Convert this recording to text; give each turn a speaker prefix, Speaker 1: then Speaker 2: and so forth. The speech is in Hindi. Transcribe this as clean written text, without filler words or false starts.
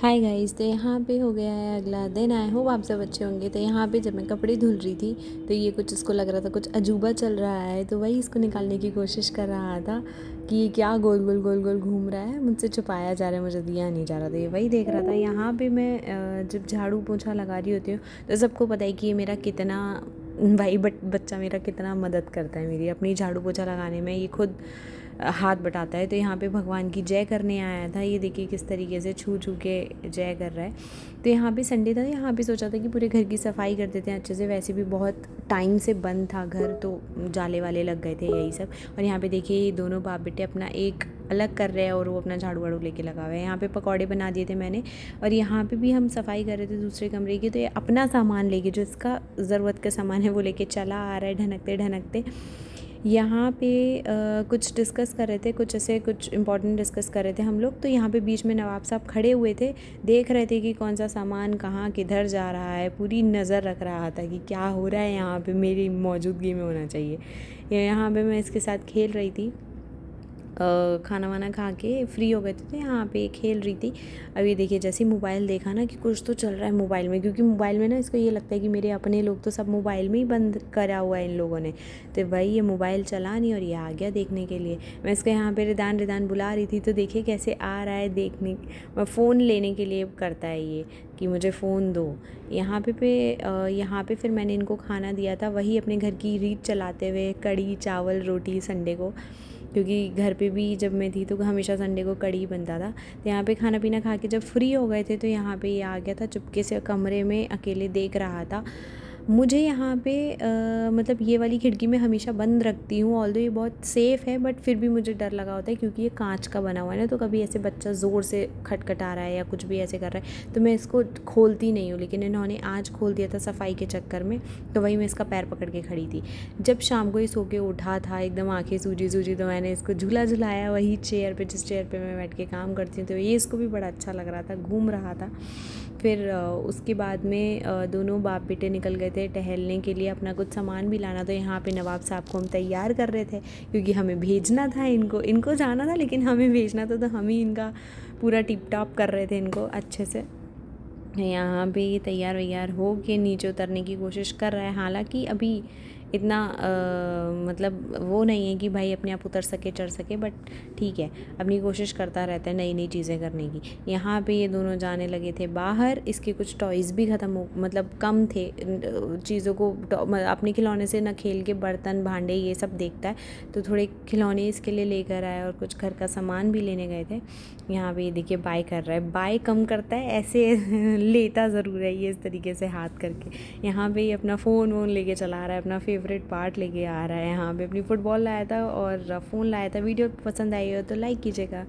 Speaker 1: Hi guys. तो यहाँ पे हो गया है अगला दिन। आई होप आप सब अच्छे होंगे। तो यहाँ पे जब मैं कपड़े धुल रही थी तो ये कुछ इसको लग रहा था कुछ अजूबा चल रहा है, तो वही इसको निकालने की कोशिश कर रहा था कि ये क्या गोल गोल गोल गोल घूम रहा है, मुझसे छुपाया जा रहा है, मुझे दिया नहीं जा रहा था। ये वही देख रहा था। यहाँ पे मैं जब झाड़ू पोछा लगा रही होती हूँ तो सबको पता है कि ये मेरा कितना भाई बच्चा मेरा कितना मदद करता है मेरी अपनी झाड़ू पोछा लगाने में। ये खुद हाथ बटाता है। तो यहाँ पे भगवान की जय करने आया था। ये देखिए किस तरीके से छू छू के जय कर रहा है। तो यहाँ पे संडे था, यहाँ पे सोचा था कि पूरे घर की सफाई कर देते हैं अच्छे से। वैसे भी बहुत टाइम से बंद था घर, तो जाले वाले लग गए थे यही सब। और यहाँ पे देखिए ये दोनों बाप बेटे अपना एक अलग कर रहे हैं और वो अपना झाड़ू वाड़ू लेके लगा हुआ है। यहाँ पे पकौड़े बना दिए थे मैंने। और यहाँ पे भी हम सफाई कर रहे थे दूसरे कमरे की। तो ये अपना सामान लेके, जो इसका ज़रूरत का सामान है वो लेके चला आ रहा है ढनकते ढनकते। यहाँ पे कुछ डिस्कस कर रहे थे, कुछ ऐसे कुछ इंपॉर्टेंट डिस्कस कर रहे थे हम लोग। तो यहाँ पे बीच में नवाब साहब खड़े हुए थे, देख रहे थे कि कौन सा सामान कहाँ किधर जा रहा है। पूरी नज़र रख रहा था कि क्या हो रहा है यहाँ पे, मेरी मौजूदगी में होना चाहिए। यहाँ पे मैं इसके साथ खेल रही थी। खाना वाना खा के फ्री हो गए थे तो यहाँ पे खेल रही थी। अब ये देखिए जैसे ही मोबाइल देखा ना कि कुछ तो चल रहा है मोबाइल में, क्योंकि मोबाइल में ना इसको ये लगता है कि मेरे अपने लोग तो सब मोबाइल में ही बंद करा हुआ है इन लोगों ने। तो भाई ये मोबाइल चला नहीं और ये आ गया देखने के लिए। मैं इसको यहाँ पे रिदान रिदान बुला रही थी तो देखिए कैसे आ रहा है देखने, फ़ोन लेने के लिए करता है ये कि मुझे फ़ोन दो। यहाँ पे फिर मैंने इनको खाना दिया था, वही अपने घर की रीत चलाते हुए कढ़ी चावल रोटी संडे को, क्योंकि घर पे भी जब मैं थी तो हमेशा संडे को कढ़ी बनता था। तो यहाँ पे खाना पीना खा के जब फ्री हो गए थे तो यहाँ पे ये आ गया था चुपके से कमरे में, अकेले देख रहा था मुझे। यहाँ पे मतलब ये वाली खिड़की मैं हमेशा बंद रखती हूँ, ऑल्दो ये बहुत सेफ़ है, बट फिर भी मुझे डर लगा होता है क्योंकि ये कांच का बना हुआ है ना। तो कभी ऐसे बच्चा ज़ोर से खटखटा रहा है या कुछ भी ऐसे कर रहा है तो मैं इसको खोलती नहीं हूँ। लेकिन इन्होंने आज खोल दिया था सफाई के चक्कर में, तो वही मैं इसका पैर पकड़ के खड़ी थी। जब शाम को ये सो के उठा था एकदम आँखें सूजी सूजी, तो मैंने इसको झूला झुलाया वही चेयर पे जिस चेयर पे मैं बैठ के काम करती हूँ। तो ये इसको भी बड़ा अच्छा लग रहा था, घूम रहा था। फिर उसके बाद में दोनों बाप बेटे निकल गए थे टहलने के लिए, अपना कुछ सामान भी लाना। तो यहाँ पे नवाब साहब को हम तैयार कर रहे थे क्योंकि हमें भेजना था इनको जाना था, लेकिन हमें भेजना था, तो हम ही इनका पूरा टिप टॉप कर रहे थे इनको अच्छे से। यहाँ पे ये तैयार वैयार हो के नीचे उतरने की कोशिश कर रहा है। हालांकि अभी इतना मतलब वो नहीं है कि भाई अपने आप उतर सके चढ़ सके, बट ठीक है, अपनी कोशिश करता रहता है नई नई चीज़ें करने की। यहाँ पे ये दोनों जाने लगे थे बाहर। इसके कुछ टॉयज़ भी ख़त्म हो, मतलब कम थे चीज़ों को अपने खिलौने से ना खेल के, बर्तन भांडे ये सब देखता है, तो थोड़े खिलौने इसके लिए लेकर आए और कुछ घर का सामान भी लेने गए थे। यहाँ पे ये देखिए बाय कर रहा है, बाय कम करता है ऐसे लेता ज़रूर है ये इस तरीके से हाथ करके। यहाँ पे ये अपना फ़ोन वोन लेके चला रहा है, अपना फेवरेट पार्ट लेके आ रहा है। यहाँ पे अपनी फ़ुटबॉल लाया था और फ़ोन लाया था। वीडियो पसंद आई हो तो लाइक कीजिएगा।